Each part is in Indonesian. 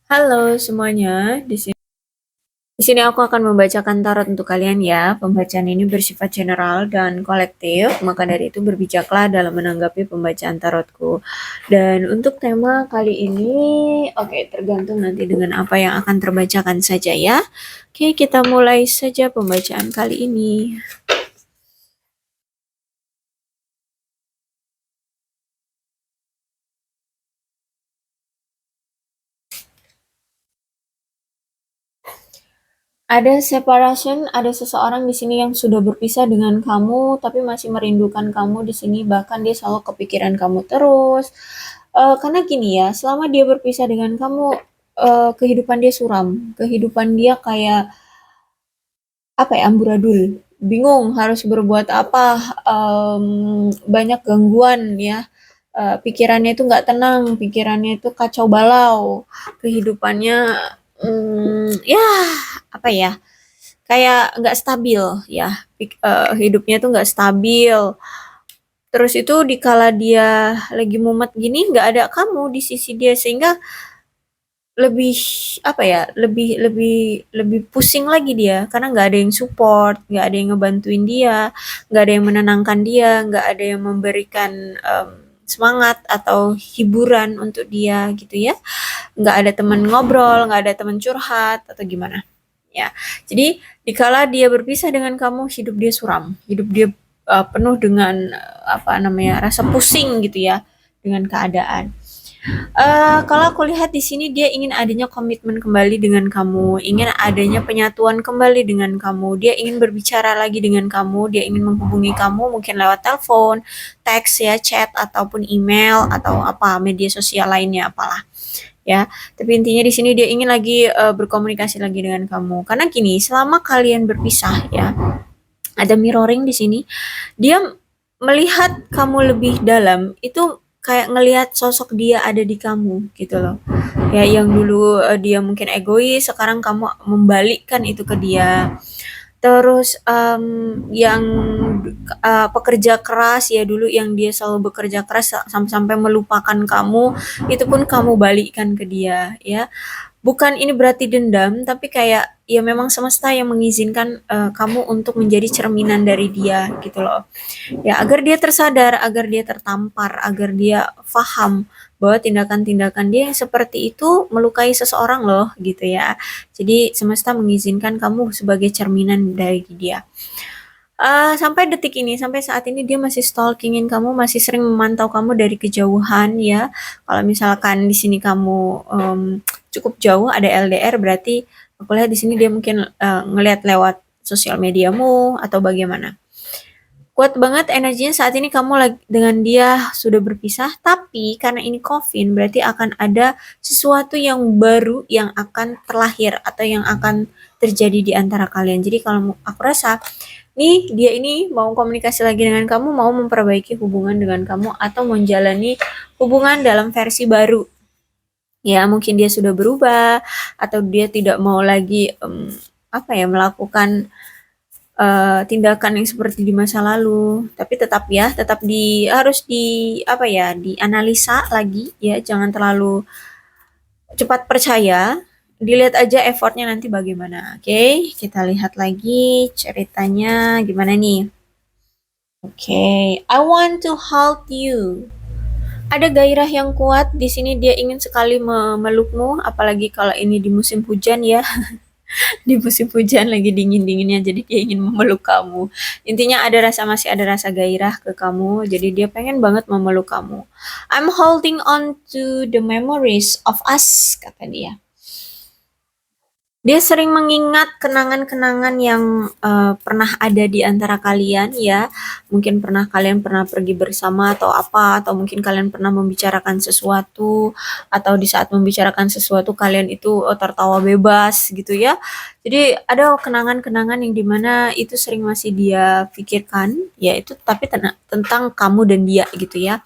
Halo semuanya, di sini aku akan membacakan tarot untuk kalian ya. Pembacaan ini bersifat general dan kolektif, maka dari itu berbijaklah dalam menanggapi pembacaan tarotku. Dan untuk tema kali ini, oke, tergantung nanti dengan apa yang akan terbacakan saja ya. Oke, kita mulai saja pembacaan kali ini. Ada separation, ada seseorang di sini yang sudah berpisah dengan kamu, tapi masih merindukan kamu di sini. Bahkan dia selalu kepikiran kamu terus. Karena gini ya, selama dia berpisah dengan kamu, kehidupan dia suram. Kehidupan dia kayak apa ya, amburadul. Bingung harus berbuat apa. Banyak gangguan ya. Pikirannya itu nggak tenang, pikirannya itu kacau balau, kehidupannya ya apa ya, kayak nggak stabil ya, hidupnya tuh nggak stabil. Terus itu dikala dia lagi mumet gini nggak ada kamu di sisi dia, sehingga lebih apa ya, lebih lebih lebih pusing lagi dia karena nggak ada yang support, nggak ada yang ngebantuin dia, nggak ada yang menenangkan dia, nggak ada yang memberikan semangat atau hiburan untuk dia gitu ya, nggak ada teman ngobrol, nggak ada teman curhat atau gimana ya. Jadi dikala dia berpisah dengan kamu, hidup dia suram, hidup dia penuh dengan apa namanya, rasa pusing gitu ya dengan keadaan. Kalau aku lihat di sini dia ingin adanya komitmen kembali dengan kamu, ingin adanya penyatuan kembali dengan kamu, dia ingin berbicara lagi dengan kamu, dia ingin menghubungi kamu mungkin lewat telepon, teks ya, chat ataupun email atau apa media sosial lainnya apalah ya. Tapi intinya di sini dia ingin lagi berkomunikasi lagi dengan kamu. Karena gini, selama kalian berpisah ya, ada mirroring di sini. Dia melihat kamu lebih dalam, itu kayak ngelihat sosok dia ada di kamu gitu loh. Ya yang dulu dia mungkin egois, sekarang kamu membalikkan itu ke dia. Terus yang pekerja keras ya, dulu yang dia selalu bekerja keras sampai melupakan kamu, itu pun kamu balikkan ke dia ya. Bukan ini berarti dendam, tapi kayak ya memang semesta yang mengizinkan kamu untuk menjadi cerminan dari dia gitu loh. Ya agar dia tersadar, agar dia tertampar, agar dia paham bahwa tindakan-tindakan dia yang seperti itu melukai seseorang loh gitu ya. Jadi semesta mengizinkan kamu sebagai cerminan dari dia. Sampai detik ini, sampai saat ini dia masih stalkingin kamu, masih sering memantau kamu dari kejauhan ya. Kalau misalkan di sini kamu cukup jauh, ada LDR, berarti aku lihat di sini dia mungkin ngelihat lewat sosial mediamu atau bagaimana. Kuat banget energinya saat ini kamu lagi dengan dia sudah berpisah, tapi karena ini Coffin berarti akan ada sesuatu yang baru yang akan terlahir atau yang akan terjadi di antara kalian. Jadi kalau aku rasa nih dia ini mau komunikasi lagi dengan kamu, mau memperbaiki hubungan dengan kamu atau menjalani hubungan dalam versi baru. Ya, mungkin dia sudah berubah atau dia tidak mau lagi apa ya, melakukan tindakan yang seperti di masa lalu. Tapi tetap ya, tetap harus di apa ya, dianalisa lagi ya, jangan terlalu cepat percaya. Dilihat aja effortnya nanti bagaimana. Oke, kita lihat lagi ceritanya gimana nih. Oke, I want to help you. Ada gairah yang kuat di sini, dia ingin sekali memelukmu, apalagi kalau ini di musim hujan ya. Di musim hujan lagi dingin-dinginnya, jadi dia ingin memeluk kamu. Intinya masih ada rasa gairah ke kamu, jadi dia pengen banget memeluk kamu. I'm holding on to the memories of us, kata dia. Dia sering mengingat kenangan-kenangan yang pernah ada di antara kalian ya. Mungkin kalian pernah pergi bersama atau apa, atau mungkin kalian pernah membicarakan sesuatu, atau di saat membicarakan sesuatu kalian itu tertawa bebas gitu ya. Jadi ada kenangan-kenangan yang dimana itu sering masih dia pikirkan, ya itu tapi tentang kamu dan dia gitu ya.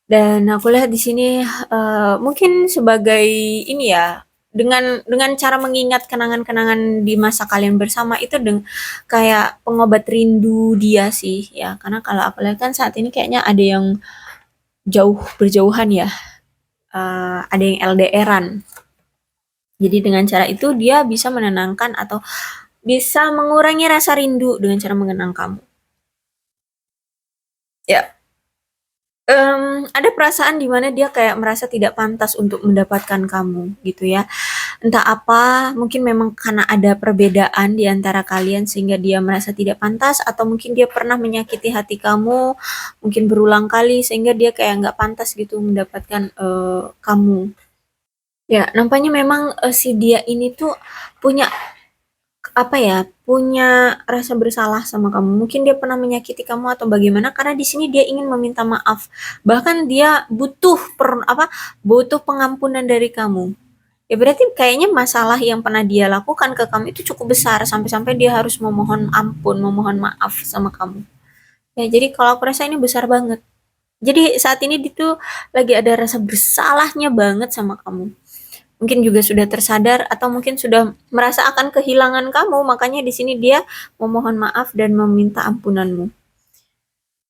Dan aku lihat di sini mungkin sebagai ini ya, dengan cara mengingat kenangan-kenangan di masa kalian bersama itu kayak pengobat rindu dia sih ya. Karena kalau aku lihat kan saat ini kayaknya ada yang berjauhan ya, ada yang LDRan. Jadi dengan cara itu dia bisa menenangkan atau bisa mengurangi rasa rindu dengan cara mengenang kamu. Ya, ada perasaan di mana dia kayak merasa tidak pantas untuk mendapatkan kamu gitu ya. Entah apa, mungkin memang karena ada perbedaan di antara kalian sehingga dia merasa tidak pantas, atau mungkin dia pernah menyakiti hati kamu mungkin berulang kali sehingga dia kayak nggak pantas gitu mendapatkan kamu. Ya, nampaknya memang si dia ini tuh punya apa ya, punya rasa bersalah sama kamu. Mungkin dia pernah menyakiti kamu atau bagaimana, karena di sini dia ingin meminta maaf. Bahkan dia butuh pengampunan dari kamu. Ya berarti kayaknya masalah yang pernah dia lakukan ke kamu itu cukup besar sampai-sampai dia harus memohon ampun, memohon maaf sama kamu. Ya jadi kalau aku rasa ini besar banget. Jadi saat ini dia tuh lagi ada rasa bersalahnya banget sama kamu. Mungkin juga sudah tersadar atau mungkin sudah merasa akan kehilangan kamu, makanya di sini dia memohon maaf dan meminta ampunanmu.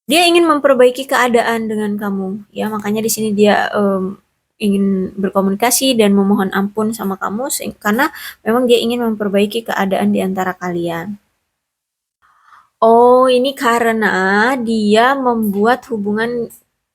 Dia ingin memperbaiki keadaan dengan kamu, ya makanya di sini dia ingin berkomunikasi dan memohon ampun sama kamu karena memang dia ingin memperbaiki keadaan di antara kalian. Oh, ini karena dia membuat hubungan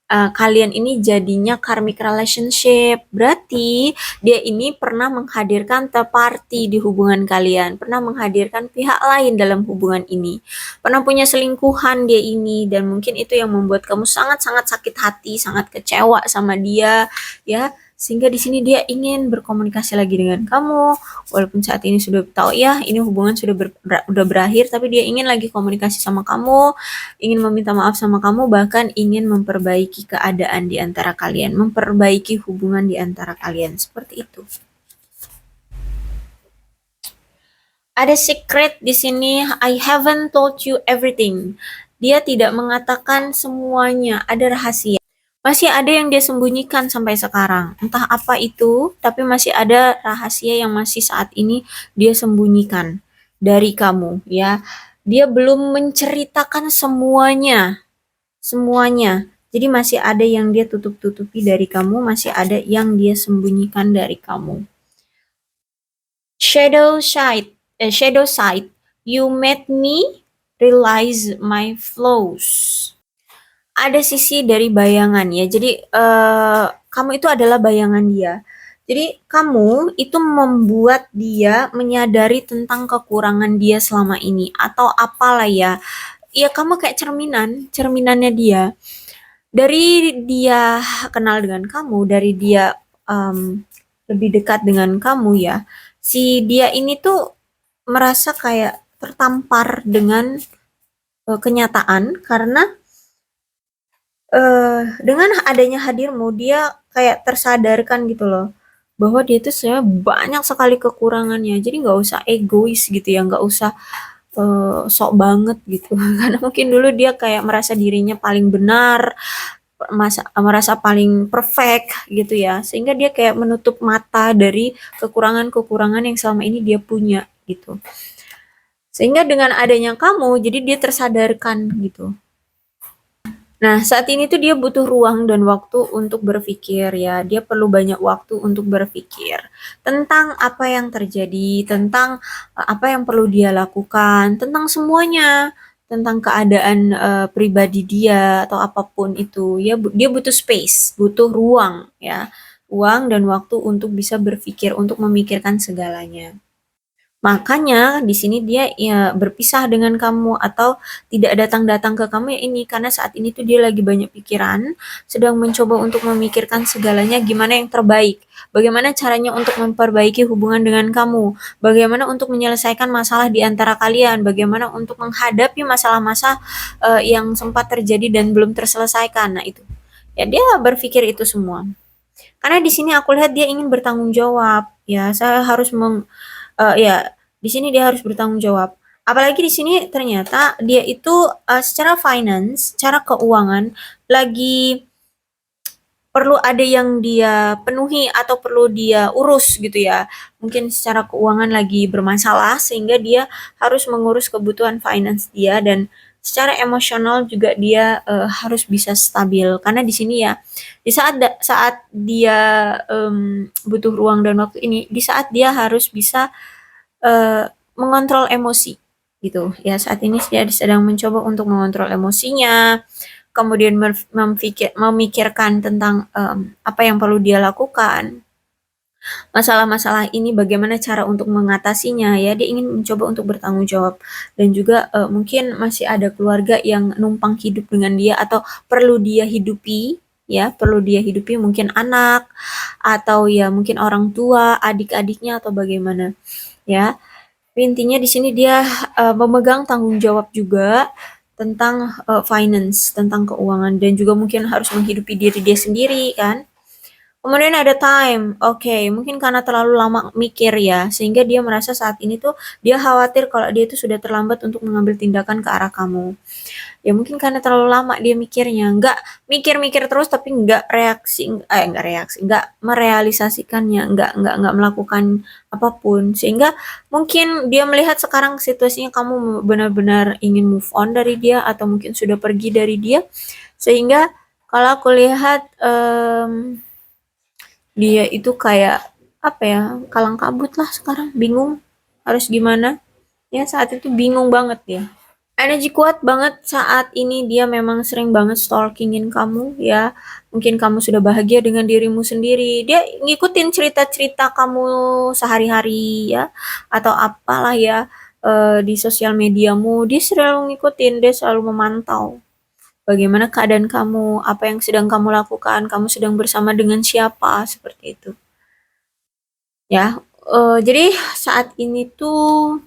kalian ini jadinya karmic relationship. Berarti dia ini pernah menghadirkan third party di hubungan kalian, pernah menghadirkan pihak lain dalam hubungan ini. Pernah punya selingkuhan dia ini, dan mungkin itu yang membuat kamu sangat-sangat sakit hati, sangat kecewa sama dia, ya. Sehingga di sini dia ingin berkomunikasi lagi dengan kamu, walaupun saat ini sudah tahu ya, ini hubungan udah berakhir, tapi dia ingin lagi komunikasi sama kamu, ingin meminta maaf sama kamu, bahkan ingin memperbaiki keadaan di antara kalian, memperbaiki hubungan di antara kalian, seperti itu. Ada secret di sini, I haven't told you everything. Dia tidak mengatakan semuanya, ada rahasia. Masih ada yang dia sembunyikan sampai sekarang. Entah apa itu, tapi masih ada rahasia yang masih saat ini dia sembunyikan dari kamu, ya. Dia belum menceritakan semuanya, semuanya. Jadi masih ada yang dia tutup-tutupi dari kamu, masih ada yang dia sembunyikan dari kamu. Shadow side, you made me realize my flaws. Ada sisi dari bayangan ya. Jadi kamu itu adalah bayangan dia. Jadi kamu itu membuat dia menyadari tentang kekurangan dia selama ini atau apalah ya. Ya kamu kayak cerminannya dia. Dari dia kenal dengan kamu, dari dia lebih dekat dengan kamu ya. Si dia ini tuh merasa kayak tertampar dengan kenyataan karena dengan adanya hadirmu dia kayak tersadarkan gitu loh bahwa dia itu sebenarnya banyak sekali kekurangannya. Jadi nggak usah egois gitu ya, nggak usah sok banget gitu. Karena mungkin dulu dia kayak merasa dirinya paling benar, merasa paling perfect gitu ya, sehingga dia kayak menutup mata dari kekurangan-kekurangan yang selama ini dia punya gitu. Sehingga dengan adanya kamu, jadi dia tersadarkan gitu. Nah, saat ini tuh dia butuh ruang dan waktu untuk berpikir ya. Dia perlu banyak waktu untuk berpikir tentang apa yang terjadi, tentang apa yang perlu dia lakukan, tentang semuanya, tentang keadaan pribadi dia atau apapun itu. Ya, dia butuh space, butuh ruang ya. Ruang dan waktu untuk bisa berpikir, untuk memikirkan segalanya. Makanya di sini dia ya berpisah dengan kamu atau tidak datang-datang ke kamu ya ini karena saat ini tuh dia lagi banyak pikiran, sedang mencoba untuk memikirkan segalanya gimana yang terbaik. Bagaimana caranya untuk memperbaiki hubungan dengan kamu? Bagaimana untuk menyelesaikan masalah di antara kalian? Bagaimana untuk menghadapi masalah-masalah yang sempat terjadi dan belum terselesaikan? Nah, itu. Ya dia berpikir itu semua. Karena di sini aku lihat dia ingin bertanggung jawab. Ya, saya harus ya di sini dia harus bertanggung jawab. Apalagi di sini ternyata dia itu secara finance, secara keuangan lagi perlu ada yang dia penuhi atau perlu dia urus gitu ya. Mungkin secara keuangan lagi bermasalah sehingga dia harus mengurus kebutuhan finance dia dan secara emosional juga dia harus bisa stabil karena di sini ya di saat dia butuh ruang dan waktu ini di saat dia harus bisa mengontrol emosi gitu ya saat ini dia sedang mencoba untuk mengontrol emosinya kemudian memikirkan tentang apa yang perlu dia lakukan masalah-masalah ini bagaimana cara untuk mengatasinya ya dia ingin mencoba untuk bertanggung jawab dan juga mungkin masih ada keluarga yang numpang hidup dengan dia atau perlu dia hidupi ya perlu dia hidupi mungkin anak atau ya mungkin orang tua adik-adiknya atau bagaimana ya intinya di sini dia memegang tanggung jawab juga tentang finance tentang keuangan dan juga mungkin harus menghidupi diri dia sendiri kan. Kemudian ada time, oke, mungkin karena terlalu lama mikir ya, sehingga dia merasa saat ini tuh dia khawatir kalau dia itu sudah terlambat untuk mengambil tindakan ke arah kamu. Ya mungkin karena terlalu lama dia mikirnya, nggak mikir-mikir terus tapi nggak reaksi, nggak merealisasikannya, nggak melakukan apapun, sehingga mungkin dia melihat sekarang situasinya kamu benar-benar ingin move on dari dia atau mungkin sudah pergi dari dia, sehingga kalau aku lihat dia itu kayak apa ya kalang kabut lah sekarang bingung harus gimana ya saat itu bingung banget ya energi kuat banget saat ini dia memang sering banget stalkingin kamu ya mungkin kamu sudah bahagia dengan dirimu sendiri dia ngikutin cerita-cerita kamu sehari-hari ya atau apalah ya di sosial mediamu dia selalu ngikutin dia selalu memantau bagaimana keadaan kamu, apa yang sedang kamu lakukan, kamu sedang bersama dengan siapa, seperti itu. Ya, jadi saat ini tuh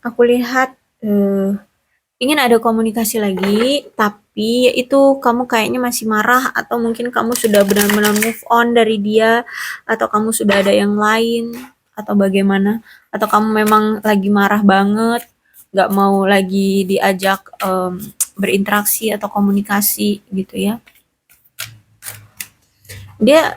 aku lihat ingin ada komunikasi lagi, tapi yaitu kamu kayaknya masih marah atau mungkin kamu sudah benar-benar move on dari dia atau kamu sudah ada yang lain atau bagaimana atau kamu memang lagi marah banget nggak mau lagi diajak berinteraksi atau komunikasi gitu ya dia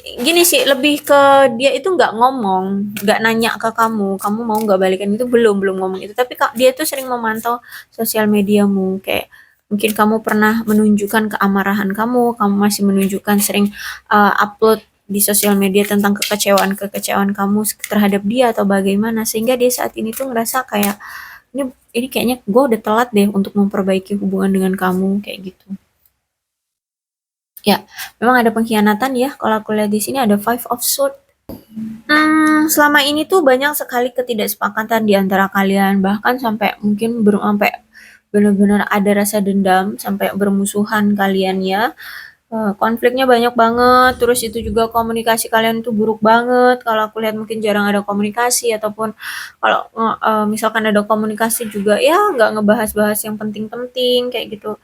gini sih lebih ke dia itu nggak ngomong nggak nanya ke kamu mau nggak balikan itu belum belum ngomong itu tapi dia tuh sering memantau sosial mediamu kayak mungkin kamu pernah menunjukkan keamarahan kamu masih menunjukkan sering upload di sosial media tentang kekecewaan kamu terhadap dia atau bagaimana sehingga dia saat ini tuh ngerasa kayak ini kayaknya gue udah telat deh untuk memperbaiki hubungan dengan kamu kayak gitu. Ya, memang ada pengkhianatan ya. Kalau aku lihat di sini ada Five of Swords. Selama ini tuh banyak sekali ketidaksepakatan di antara kalian, bahkan sampai mungkin sampai benar-benar ada rasa dendam, sampai bermusuhan kalian ya. Konfliknya banyak banget, terus itu juga komunikasi kalian tuh buruk banget. Kalau aku lihat mungkin jarang ada komunikasi ataupun kalau misalkan ada komunikasi juga ya nggak ngebahas-bahas yang penting-penting kayak gitu.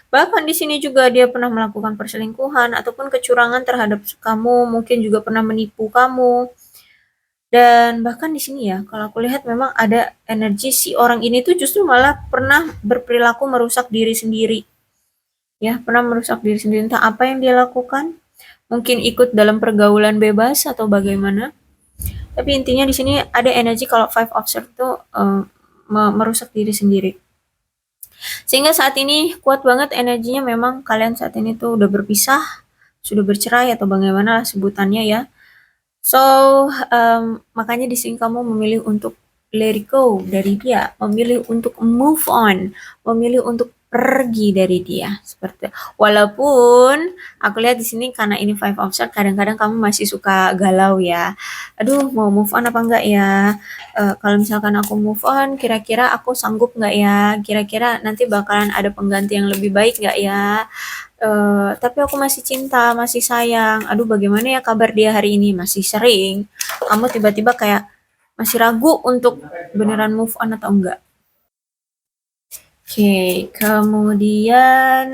Bahkan di sini juga dia pernah melakukan perselingkuhan ataupun kecurangan terhadap kamu, mungkin juga pernah menipu kamu. Dan bahkan di sini ya, kalau aku lihat memang ada energi si orang ini tuh justru malah pernah berperilaku merusak diri sendiri. Ya, pernah merusak diri sendiri entah apa yang dia lakukan. Mungkin ikut dalam pergaulan bebas atau bagaimana. Tapi intinya di sini ada energi kalau Five of Swords itu merusak diri sendiri. Sehingga saat ini kuat banget energinya memang kalian saat ini tuh udah berpisah, sudah bercerai atau bagaimana lah sebutannya ya. So, makanya di sini kamu memilih untuk let it go dari dia, memilih untuk move on, memilih untuk pergi dari dia seperti itu. Walaupun aku lihat di sini karena ini Five of Swords kadang-kadang kamu masih suka galau ya. Aduh, mau move on apa enggak ya? Kalau misalkan aku move on, kira-kira aku sanggup nggak ya? Kira-kira nanti bakalan ada pengganti yang lebih baik nggak ya? Tapi aku masih cinta, masih sayang. Aduh, bagaimana ya kabar dia hari ini? Masih sering. Kamu tiba-tiba kayak masih ragu untuk beneran move on atau enggak. Oke, kemudian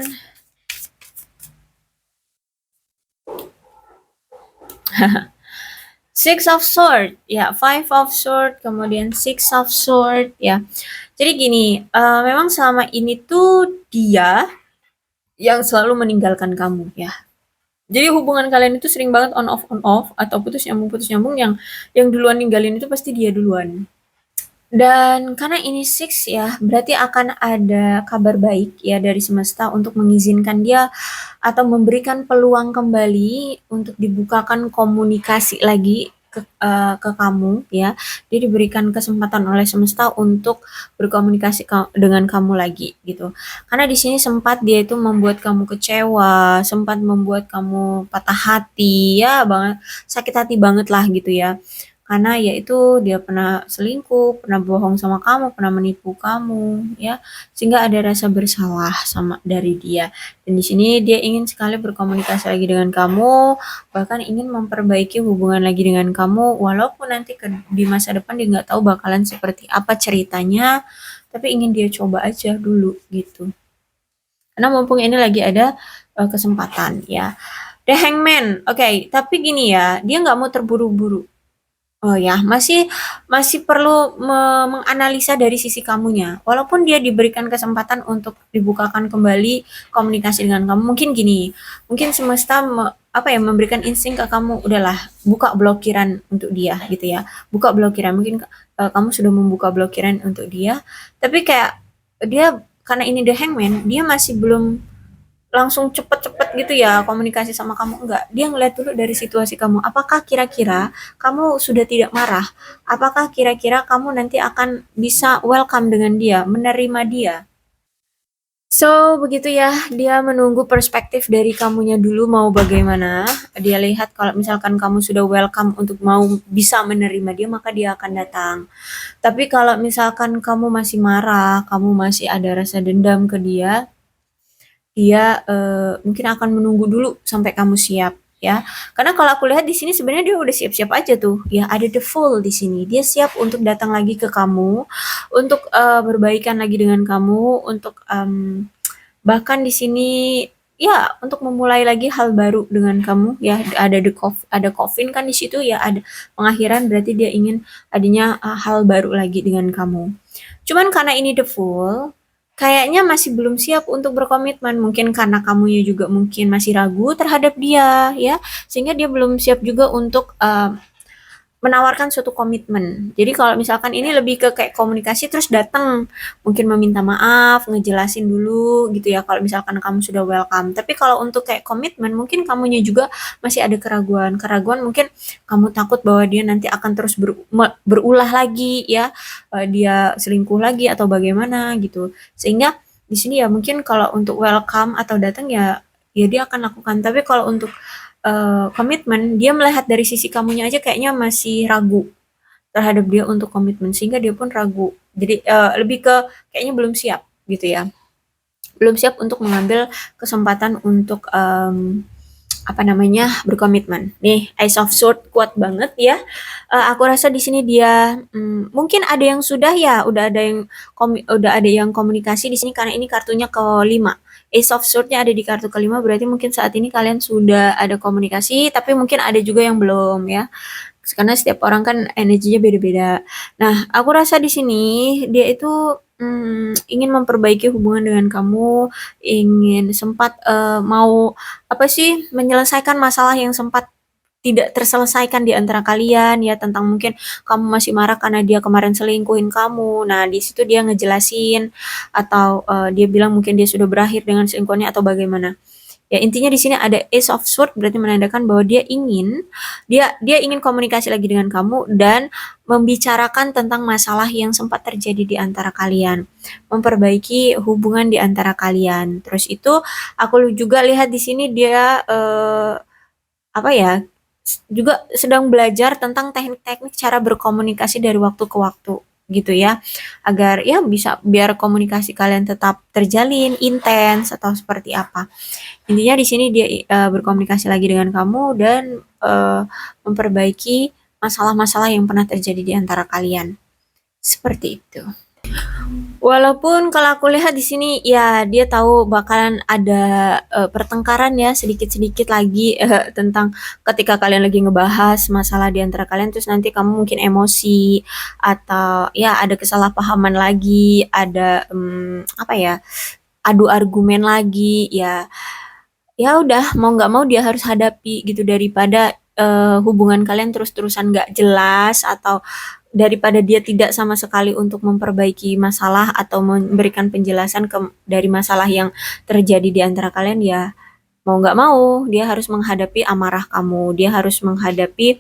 Six of Sword, ya, Five of Sword, kemudian Six of Sword, ya. Jadi gini, memang selama ini tuh dia yang selalu meninggalkan kamu, ya. Jadi hubungan kalian itu sering banget on off atau putus nyambung yang duluan ninggalin itu pasti dia duluan. Dan karena ini six ya, berarti akan ada kabar baik ya dari semesta untuk mengizinkan dia atau memberikan peluang kembali untuk dibukakan komunikasi lagi ke kamu ya. Dia diberikan kesempatan oleh semesta untuk berkomunikasi dengan kamu lagi gitu. Karena di sini sempat dia itu membuat kamu kecewa, sempat membuat kamu patah hati ya banget, sakit hati banget lah gitu ya. Karena ya itu dia pernah selingkuh, pernah bohong sama kamu, pernah menipu kamu, ya. Sehingga ada rasa bersalah sama dari dia. Dan di sini dia ingin sekali berkomunikasi lagi dengan kamu, bahkan ingin memperbaiki hubungan lagi dengan kamu, walaupun nanti di masa depan dia nggak tahu bakalan seperti apa ceritanya, tapi ingin dia coba aja dulu gitu. Karena mumpung ini lagi ada kesempatan ya. The Hangman, oke, tapi gini ya, dia nggak mau terburu-buru. Oh ya, masih masih perlu menganalisa dari sisi kamunya. Walaupun dia diberikan kesempatan untuk dibukakan kembali komunikasi dengan kamu, mungkin gini, mungkin semesta apa ya memberikan insting ke kamu, udahlah buka blokiran untuk dia gitu ya. Buka blokiran, mungkin kamu sudah membuka blokiran untuk dia, tapi kayak dia karena ini the hangman, dia masih belum langsung cepet-cepet gitu ya komunikasi sama kamu, enggak, dia ngeliat dulu dari situasi kamu, apakah kira-kira kamu sudah tidak marah, apakah kira-kira kamu nanti akan bisa welcome dengan dia, menerima dia. So begitu ya, dia menunggu perspektif dari kamunya dulu mau bagaimana, dia lihat kalau misalkan kamu sudah welcome untuk mau bisa menerima dia, maka dia akan datang. Tapi kalau misalkan kamu masih marah, kamu masih ada rasa dendam ke dia, dia mungkin akan menunggu dulu sampai kamu siap ya. Karena kalau aku lihat di sini sebenarnya dia udah siap-siap aja tuh. Ya, ada the full di sini. Dia siap untuk datang lagi ke kamu, untuk berbaikan lagi dengan kamu, untuk bahkan di sini ya untuk memulai lagi hal baru dengan kamu ya. Ada coffin kan di situ ya, ada pengakhiran, berarti dia ingin adanya hal baru lagi dengan kamu. Cuman karena ini the full, kayaknya masih belum siap untuk berkomitmen. Mungkin karena kamunya juga mungkin masih ragu terhadap dia, ya. Sehingga dia belum siap juga untuk menawarkan suatu komitmen. Jadi kalau misalkan ini lebih ke kayak komunikasi terus datang, mungkin meminta maaf, ngejelasin dulu gitu ya kalau misalkan kamu sudah welcome. Tapi kalau untuk kayak komitmen, mungkin kamunya juga masih ada keraguan. Keraguan mungkin kamu takut bahwa dia nanti akan terus berulah lagi ya, dia selingkuh lagi atau bagaimana gitu. Sehingga di sini ya mungkin kalau untuk welcome atau datang ya ya dia akan lakukan. Tapi kalau untuk komitmen, dia melihat dari sisi kamunya aja kayaknya masih ragu terhadap dia untuk komitmen, sehingga dia pun ragu. Jadi lebih ke kayaknya belum siap gitu ya. Belum siap untuk mengambil kesempatan untuk apa namanya berkomitmen. Nih, Ace of Sword kuat banget ya. Aku rasa di sini dia mungkin ada yang sudah ya, udah ada yang komunikasi di sini karena ini kartunya kelima. Ace of Sword-nya ada di kartu kelima, berarti mungkin saat ini kalian sudah ada komunikasi, tapi mungkin ada juga yang belum ya. Karena setiap orang kan energinya beda-beda. Nah, aku rasa di sini dia itu ingin memperbaiki hubungan dengan kamu, ingin sempat mau apa sih menyelesaikan masalah yang sempat tidak terselesaikan di antara kalian ya, tentang mungkin kamu masih marah karena dia kemarin selingkuhin kamu. Nah, di situ dia ngejelasin atau dia bilang mungkin dia sudah berakhir dengan selingkuhannya atau bagaimana. Ya, intinya di sini ada Ace of Sword berarti menandakan bahwa dia ingin komunikasi lagi dengan kamu dan membicarakan tentang masalah yang sempat terjadi di antara kalian, memperbaiki hubungan di antara kalian. Terus itu aku juga lihat di sini dia apa ya? Juga sedang belajar tentang teknik-teknik cara berkomunikasi dari waktu ke waktu gitu ya, agar ya bisa biar komunikasi kalian tetap terjalin intens atau seperti apa. Intinya di sini dia berkomunikasi lagi dengan kamu dan memperbaiki masalah-masalah yang pernah terjadi di antara kalian. Seperti itu. Walaupun kalau aku lihat di sini ya dia tahu bakalan ada pertengkaran ya sedikit-sedikit lagi tentang ketika kalian lagi ngebahas masalah di antara kalian, terus nanti kamu mungkin emosi atau ya ada kesalahpahaman lagi, ada apa ya, adu argumen lagi ya. Ya udah mau nggak mau dia harus hadapi gitu, daripada hubungan kalian terus-terusan nggak jelas atau daripada dia tidak sama sekali untuk memperbaiki masalah atau memberikan penjelasan dari masalah yang terjadi di antara kalian, ya mau nggak mau dia harus menghadapi amarah kamu, dia harus menghadapi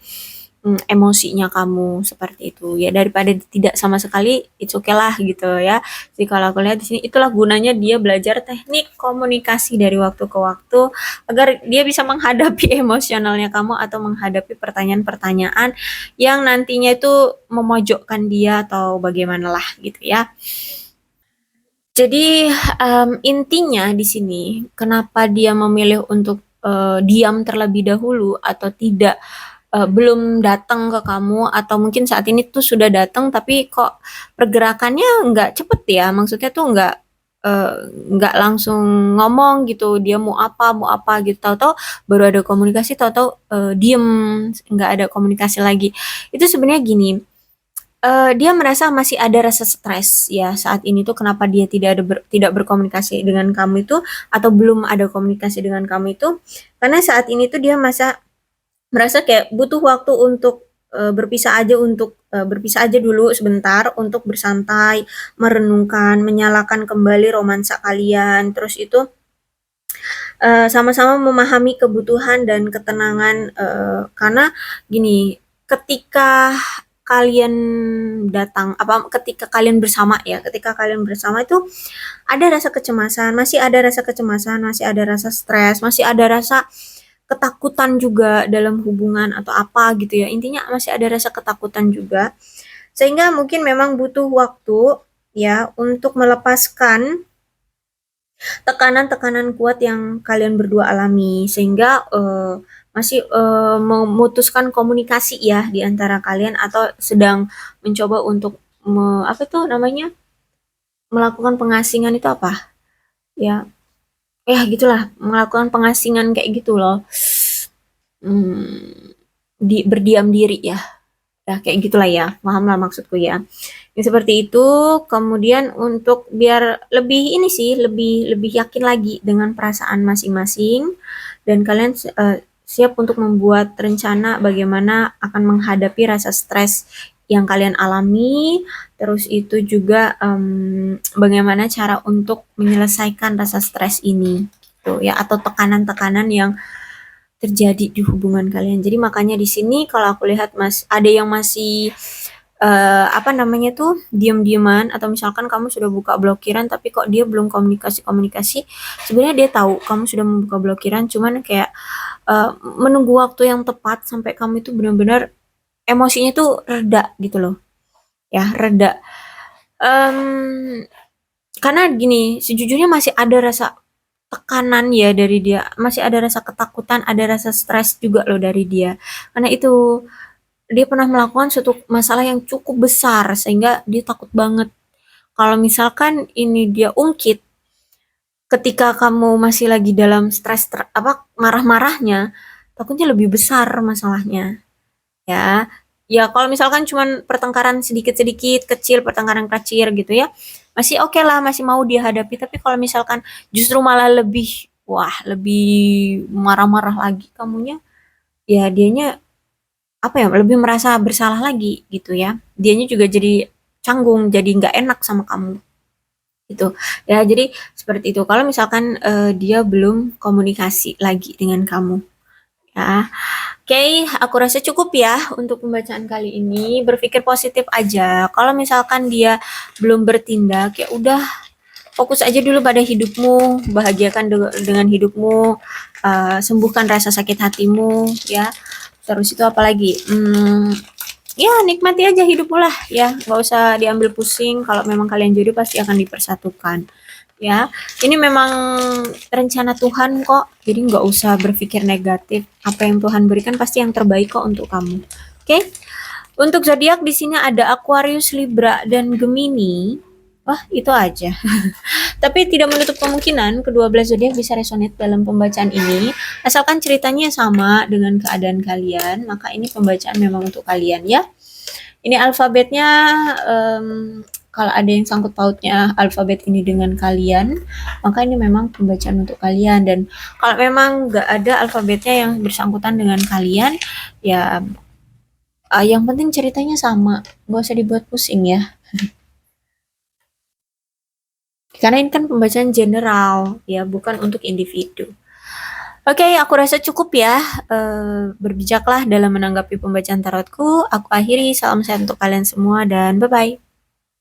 emosinya kamu seperti itu. Ya daripada tidak sama sekali, it's okay lah gitu ya. Jadi kalau aku lihat di sini itulah gunanya dia belajar teknik komunikasi dari waktu ke waktu agar dia bisa menghadapi emosionalnya kamu atau menghadapi pertanyaan-pertanyaan yang nantinya itu memojokkan dia atau bagaimana lah gitu ya. Jadi intinya di sini kenapa dia memilih untuk diam terlebih dahulu atau tidak belum datang ke kamu atau mungkin saat ini tuh sudah datang tapi kok pergerakannya nggak cepet ya, maksudnya tuh eee, nggak langsung ngomong gitu, dia mau apa gitu, tahu-tahu baru ada komunikasi, tahu-tahu diem, nggak ada komunikasi lagi. Itu sebenarnya gini, dia merasa masih ada rasa stres ya saat ini tuh kenapa dia tidak berkomunikasi dengan kamu itu atau belum ada komunikasi dengan kamu itu, karena saat ini tuh dia merasa kayak butuh waktu untuk, berpisah aja dulu sebentar untuk bersantai, merenungkan, menyalakan kembali romansa kalian, terus itu, sama-sama memahami kebutuhan dan ketenangan, karena gini, ketika kalian ketika kalian bersama ya, ketika kalian bersama itu ada rasa kecemasan, masih ada rasa kecemasan, masih ada rasa stres, masih ada rasa ketakutan juga dalam hubungan atau apa gitu ya. Intinya masih ada rasa ketakutan juga. Sehingga mungkin memang butuh waktu ya untuk melepaskan tekanan-tekanan kuat yang kalian berdua alami sehingga masih memutuskan komunikasi ya di antara kalian atau sedang mencoba untuk apa tuh namanya, melakukan pengasingan itu apa ya, ya gitulah melakukan pengasingan kayak gitu loh. Hmm, berdiam diri ya. Ya kayak gitulah ya, pahamlah maksudku ya. Yang seperti itu, kemudian untuk biar lebih ini sih, lebih lebih yakin lagi dengan perasaan masing-masing dan kalian siap untuk membuat rencana bagaimana akan menghadapi rasa stres yang kalian alami, terus itu juga bagaimana cara untuk menyelesaikan rasa stres ini gitu ya atau tekanan-tekanan yang terjadi di hubungan kalian. Jadi makanya di sini kalau aku lihat ada yang masih apa namanya tuh diam-diaman atau misalkan kamu sudah buka blokiran tapi kok dia belum komunikasi-komunikasi. Sebenarnya dia tahu kamu sudah membuka blokiran, cuman kayak menunggu waktu yang tepat sampai kamu itu benar-benar emosinya tuh reda gitu loh. Ya, reda. Em, karena gini, sejujurnya masih ada rasa tekanan ya dari dia, masih ada rasa ketakutan, ada rasa stres juga loh dari dia. Karena itu, dia pernah melakukan suatu masalah yang cukup besar sehingga dia takut banget kalau misalkan ini dia ungkit ketika kamu masih lagi dalam stres apa marah-marahnya, takutnya lebih besar masalahnya. Ya. Ya kalau misalkan cuman pertengkaran sedikit-sedikit, kecil, pertengkaran kecil gitu ya, masih oke lah, masih mau dia hadapi. Tapi kalau misalkan justru malah lebih, wah lebih marah-marah lagi kamunya, ya dianya apa ya, lebih merasa bersalah lagi gitu ya. Dianya juga jadi canggung, jadi nggak enak sama kamu gitu. Ya jadi seperti itu. Kalau misalkan dia belum komunikasi lagi dengan kamu. Ya, oke, aku rasa cukup ya untuk pembacaan kali ini. Berpikir positif aja. Kalau misalkan dia belum bertindak, ya udah fokus aja dulu pada hidupmu, bahagiakan dengan hidupmu, sembuhkan rasa sakit hatimu, ya. Terus itu apalagi? Ya nikmati aja hidupmu lah, ya. Nggak usah diambil pusing. Kalau memang kalian jodoh pasti akan dipersatukan. Ya, ini memang rencana Tuhan kok, jadi nggak usah berpikir negatif. Apa yang Tuhan berikan pasti yang terbaik kok untuk kamu. Oke? Untuk zodiak di sini ada Aquarius, Libra, dan Gemini. Wah, itu aja. Tapi tidak menutup kemungkinan kedua belas zodiak bisa resonate dalam pembacaan ini. Asalkan ceritanya sama dengan keadaan kalian, maka ini pembacaan memang untuk kalian ya. Ini alfabetnya, kalau ada yang sangkut pautnya alfabet ini dengan kalian, maka ini memang pembacaan untuk kalian. Dan kalau memang nggak ada alfabetnya yang bersangkutan dengan kalian, ya Yang penting ceritanya sama, nggak usah dibuat pusing ya. Karena ini kan pembacaan general, ya bukan untuk individu. Oke, aku rasa cukup ya. Berbijaklah dalam menanggapi pembacaan tarotku. Aku akhiri, salam sehat untuk kalian semua dan bye-bye.